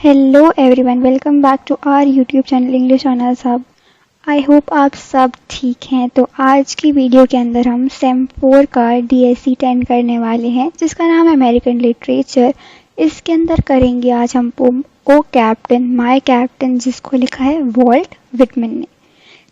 Hello everyone, welcome back to our YouTube channel English honours hub. I hope आप सब ठीक हैं। तो आज की वीडियो के अंदर हम सेम 4 का DSC 10 करने वाले हैं, जिसका नाम है अमेरिकन लिटरेचर। इसके अंदर करेंगे आज हम poem O captain my captain, जिसको लिखा है वॉल्ट विटमैन ने।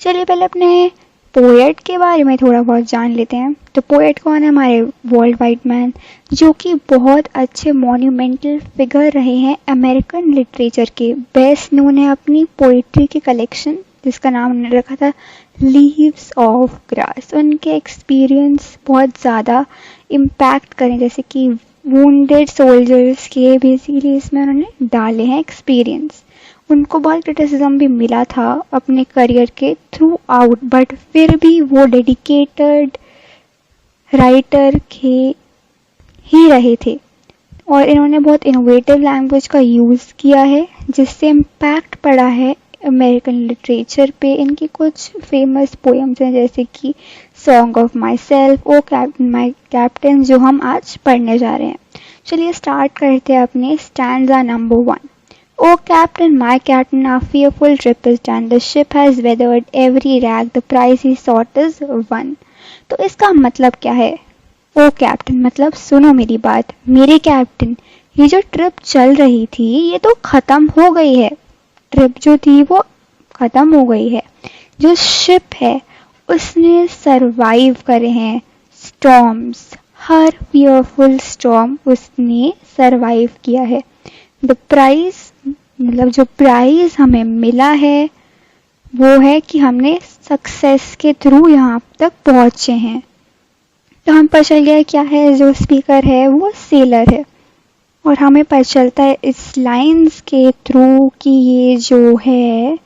चलिए पहले अपने पोएट के बारे में थोड़ा बहुत जान लेते हैं। तो पोएट कौन है? हमारे वॉल्ट व्हिटमैन, जो कि बहुत अच्छे मॉन्यूमेंटल फिगर रहे हैं अमेरिकन लिटरेचर के। बेस्ट नोन है अपनी पोइट्री की कलेक्शन, जिसका नाम उन्होंने रखा था लीव्स ऑफ ग्रास। उनके एक्सपीरियंस बहुत ज़्यादा इम्पैक्ट करें, जैसे कि वुंडेड सोल्जर्स के बेसिकली इसमें उन्होंने डाले हैं एक्सपीरियंस। उनको बहुत क्रिटिसिज्म भी मिला था अपने करियर के थ्रू आउट, बट फिर भी वो डेडिकेटेड राइटर के ही रहे थे। और इन्होंने बहुत इनोवेटिव लैंग्वेज का यूज़ किया है, जिससे इम्पैक्ट पड़ा है अमेरिकन लिटरेचर पे। इनकी कुछ फेमस पोएम्स हैं, जैसे कि song of myself, O captain my captain, जो हम आज पढ़ने जा रहे हैं। चलिए स्टार्ट करते हैं अपने stanza number 1। O captain, my captain, our fearful trip is done. The ship has weathered every rag. The prize he sought is won. तो इसका मतलब क्या है? ओ कैप्टन मतलब सुनो मेरी बात, मेरे कैप्टन, ये जो ट्रिप चल रही थी ये तो खत्म हो गई है। ट्रिप जो थी वो खत्म हो गई है। जो शिप है उसने सरवाइव करे हैं स्टॉर्म्स, हर फियरफुल स्टॉर्म उसने सरवाइव किया है। द प्राइज मतलब जो प्राइज हमें मिला है वो है कि हमने सक्सेस के थ्रू यहाँ तक पहुंचे हैं। तो हम पता चल गया क्या है, जो स्पीकर है वो सेलर है। और हमें पता चलता है इस लाइंस के थ्रू कि ये जो है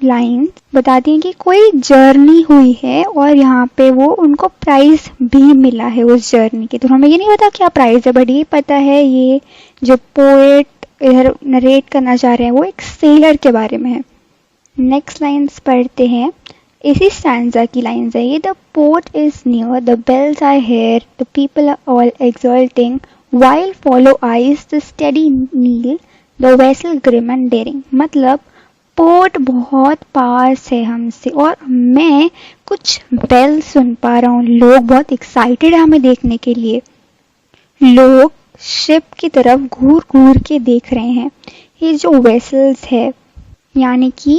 लाइंस बताती हैं कि कोई जर्नी हुई है और यहाँ पे वो उनको प्राइज भी मिला है उस जर्नी के। तो हमें ये नहीं पता क्या प्राइज है, बट ये पता है ये जो पोएट इधर नरेट करना चाह रहे हैं वो एक सेलर के बारे में है। नेक्स्ट लाइन्स पढ़ते हैं, इसी स्टैंजा की लाइन्स है ये। The port is near, the bells are hear, the people are all exulting, while follow eyes the steady keel, the vessel grim and daring। मतलब पोर्ट बहुत पास है हमसे और मैं कुछ बेल सुन पा रहा हूँ। लोग बहुत एक्साइटेड है हमें देखने के लिए। लोग शिप की तरफ घूर घूर के देख रहे हैं। ये जो वेसल्स है यानी कि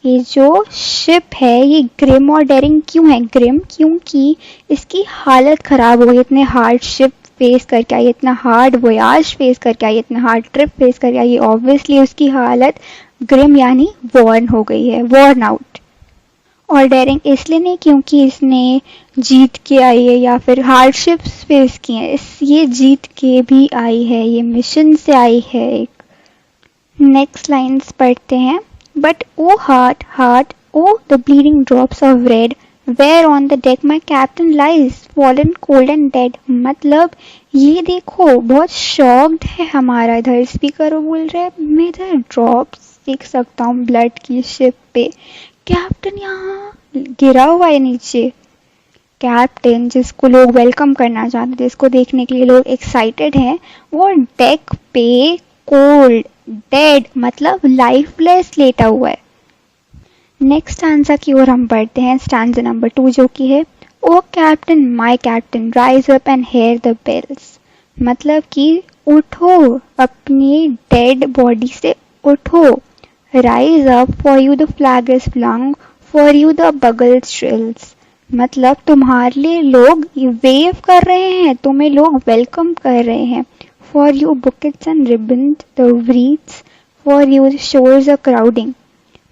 ये जो शिप है ये ग्रिम और डेरिंग क्यों है? ग्रिम क्योंकि इसकी हालत खराब हो गई, इतने हार्ड शिप फेस करके आई, इतना हार्ड वोयाज फेस करके आई, इतना हार्ड ट्रिप फेस करके आई, ऑब्वियसली उसकी हालत ग्रिम यानी वॉर्न हो गई है, वॉर्न आउट। और डेरिंग इसलिए नहीं क्योंकि इसने जीत के आई है या फिर हार्डशिप्स फेस की हैं, ये जीत के भी आई है, ये मिशन से आई है एक। नेक्स्ट लाइन्स पढ़ते हैं, but O heart heart O the bleeding drops of red, where on the deck my captain lies fallen cold and dead. मतलब ये देखो बहुत शॉक्ड है हमारा इधर स्पीकर, वो बोल रहे हैं मैं इधर ड्रॉप्स देख सकता हूँ ब्लड की शिप पे, कैप्टन यहाँ गिरा हुआ है नीचे। कैप्टन जिसको लोग वेलकम करना चाहते हैं, जिसको देखने के लिए लोग एक्साइटेड हैं, वो डेक पे कोल्ड डेड मतलब लाइफलेस लेटा हुआ है। नेक्स्ट स्टैंजा की ओर हम बढ़ते हैं, स्टैंजा नंबर 2 जो कि है, O captain my captain rise up and hear the bells. मतलब कि उठो, अपनी डेड बॉडी से उठो। Rise up for you the flag is flung, for you the bugle shrills. मतलब तुम्हारे लिए लोग वेव कर रहे हैं, तुम्हें लोग वेलकम कर रहे हैं। For you bouquets and ribbons the wreaths, for you the shores are crowding.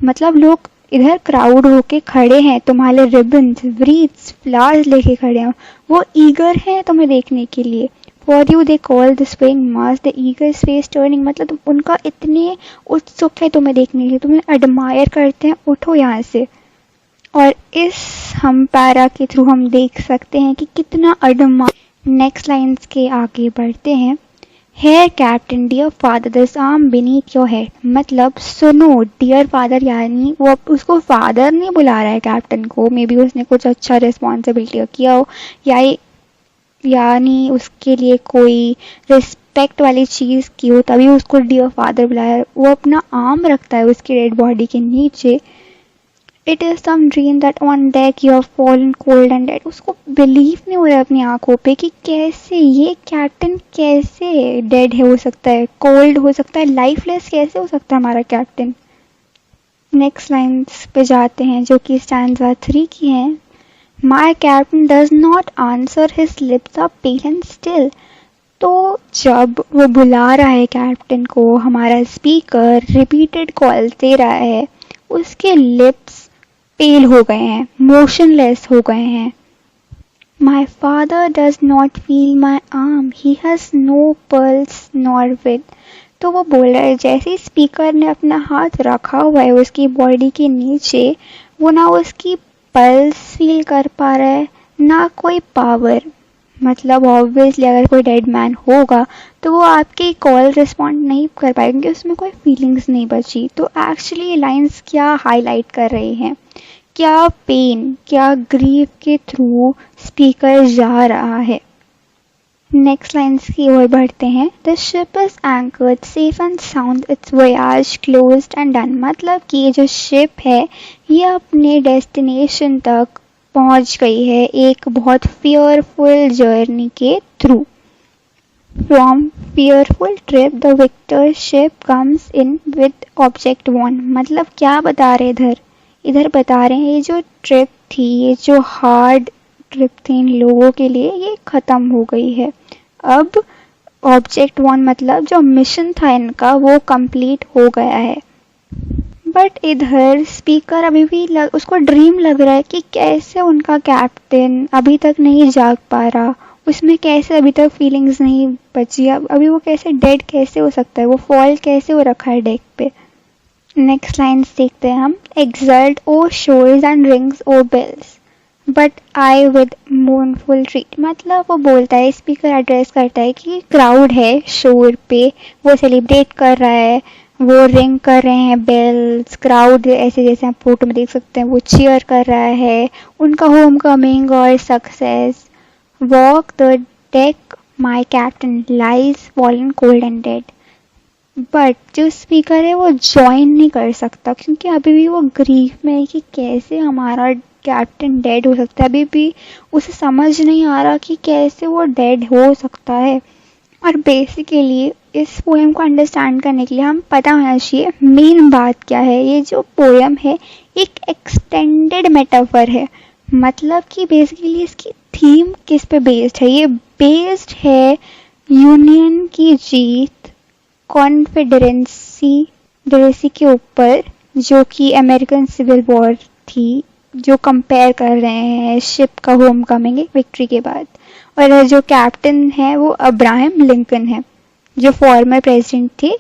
मतलब लोग इधर क्राउड होके खड़े हैं, तुम्हारे रिबन्स व्रीथ्स फ्लावर्स लेके खड़े हैं, वो ईगर हैं तुम्हें देखने के लिए। For you they call the swaying mass the eager face turning. मतलब उनका इतने उत्सुक है तुम्हें देखने के लिए, तुम्हें एडमायर करते हैं, उठो यहाँ से। और इस हम पैरा के थ्रू हम देख सकते हैं कि कितना एडमायर। नेक्स्ट लाइन्स के आगे बढ़ते हैं, here captain dear father this arm beneath your head. मतलब सुनो डियर फादर, यानी वो उसको फादर नहीं बुला रहा है कैप्टन को, मे बी उसने कुछ अच्छा रिस्पॉन्सिबिलिटी किया हो, या यानी उसके लिए कोई रिस्पेक्ट वाली चीज़ की हो तभी उसको डियर फादर बुलाया। वो अपना आर्म रखता है उसकी डेड बॉडी के नीचे। It is some dream that on deck you have fallen cold and dead. उसको बिलीव नहीं हो रहा अपनी आंखों पे कि कैसे ये कैप्टन कैसे डेड है हो सकता है, कोल्ड हो सकता है, लाइफलेस कैसे हो सकता है हमारा कैप्टन। नेक्स्ट लाइन्स पे जाते हैं जो कि स्टैंजा 3 की हैं। My captain does not answer, his lips are pale and still. तो जब वो बुला रहा है कैप्टन को, हमारा स्पीकर रिपीटेड कॉल दे रहा है, उसके लिप्स पेल हो गए हैं, मोशनलेस हो गए हैं। My father does not feel my arm, he has no pulse nor with. तो वो बोल रहा है जैसे ही स्पीकर ने अपना हाथ रखा हुआ है उसकी बॉडी के नीचे, वो ना उसकी पल्स फील कर पा रहा है ना कोई पावर। मतलब ऑब्वियसली अगर कोई डेड मैन होगा तो वो आपकी कॉल रिस्पॉन्ड नहीं कर पाएगा क्योंकि उसमें कोई फीलिंग्स नहीं बची। तो एक्चुअली ये लाइंस क्या हाईलाइट कर रहे हैं, क्या पेन, क्या ग्रीफ के थ्रू स्पीकर जा रहा है। नेक्स्ट लाइन्स की ओर बढ़ते हैं। The ship is anchored safe and sound, it's voyage closed end done. मतलब कि ये जो शिप है ये अपने डेस्टिनेशन तक पहुंच गई है एक बहुत फियरफुल जर्नी के through. From fearful trip the victor ship comes in with object won. मतलब क्या बता रहे इधर बता रहे हैं ये जो ट्रिप थी, ये जो हार्ड ट्रिप थी इन लोगों के लिए, ये खत्म हो गई है। अब ऑब्जेक्ट वन मतलब जो मिशन था इनका वो कंप्लीट हो गया है। बट इधर स्पीकर अभी भी उसको ड्रीम लग रहा है कि कैसे उनका कैप्टन अभी तक नहीं जाग पा रहा, उसमें कैसे अभी तक फीलिंग्स नहीं बची, अभी वो कैसे डेड कैसे हो सकता है, वो फॉल कैसे हो रखा है डेक पे। नेक्स्ट लाइन्स देखते हैं हम। Exult O shores and rings O bells but I with mournful tread. मतलब वो बोलता है, स्पीकर एड्रेस करता है कि क्राउड है शोर पे, वो सेलिब्रेट कर रहा है, वो रिंग कर रहे हैं बेल्स, क्राउड ऐसे जैसे आप फोटो में देख सकते हैं वो चीयर कर रहा है उनका होम कमिंग और success. Walk the deck my captain lies fallen cold and dead. But जो स्पीकर है वो ज्वाइन नहीं कर सकता क्योंकि अभी भी वो ग्रीफ में है कि कैसे हमारा कैप्टन डेड हो सकता है। अभी भी उसे समझ नहीं आ रहा कि कैसे वो डेड हो सकता है। और बेसिकली इस पोएम को अंडरस्टैंड करने के लिए हम पता होना चाहिए मेन बात क्या है। ये जो पोएम है एक एक्सटेंडेड मेटाफर है। मतलब कि बेसिकली इसकी थीम किस पे बेस्ड है, ये बेस्ड है यूनियन की जीत कॉन्फेडरेंसी के ऊपर, जो कि अमेरिकन सिविल वॉर थी, जो कंपेयर कर रहे हैं शिप का होम कमिंग विक्ट्री के बाद। और जो कैप्टन है वो अब्राहम लिंकन है जो फॉर्मर प्रेसिडेंट थे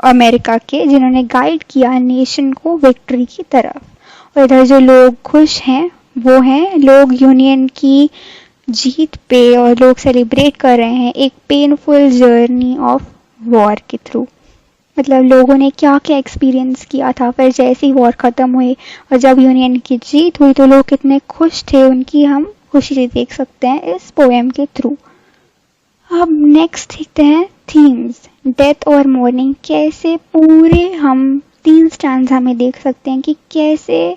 अमेरिका के, जिन्होंने गाइड किया नेशन को विक्ट्री की तरफ। और इधर जो लोग खुश हैं वो हैं लोग यूनियन की जीत पे, और लोग सेलिब्रेट कर रहे हैं एक पेनफुल जर्नी ऑफ वॉर के थ्रू। मतलब लोगों ने क्या क्या एक्सपीरियंस किया था, फिर जैसे ही वॉर ख़त्म हुई और जब यूनियन की जीत हुई तो लोग कितने खुश थे, उनकी हम खुशी देख सकते हैं इस पोएम के थ्रू। अब नेक्स्ट देखते हैं थीम्स। डेथ और मॉर्निंग, कैसे पूरे हम 3 स्टैंजा में देख सकते हैं कि कैसे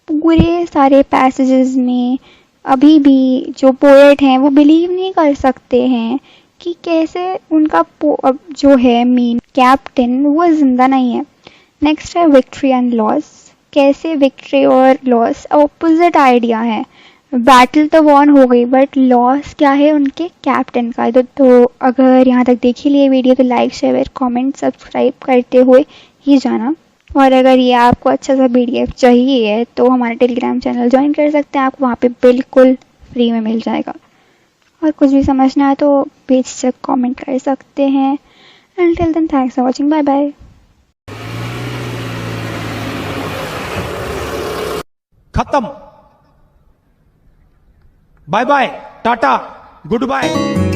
पूरे सारे पैसेजेस में अभी भी जो पोएट हैं वो बिलीव नहीं कर सकते हैं कि कैसे उनका जो है मेन कैप्टन वो जिंदा नहीं है। नेक्स्ट है विक्ट्री एंड लॉस, कैसे विक्ट्री और लॉस ऑपोजिट आइडिया है। बैटल तो वॉन हो गई बट लॉस क्या है उनके कैप्टन का। तो अगर यहाँ तक देखी लिए वीडियो तो लाइक शेयर कमेंट सब्सक्राइब करते हुए ही जाना। और अगर ये आपको अच्छा सा PDF चाहिए तो हमारे टेलीग्राम चैनल ज्वाइन कर सकते हैं, आपको वहाँ पे बिल्कुल फ्री में मिल जाएगा। और कुछ भी समझना है तो बेझिझक कमेंट कर सकते हैं। Until then, thanks for watching. Bye bye. खत्म। Bye bye, tata, good bye.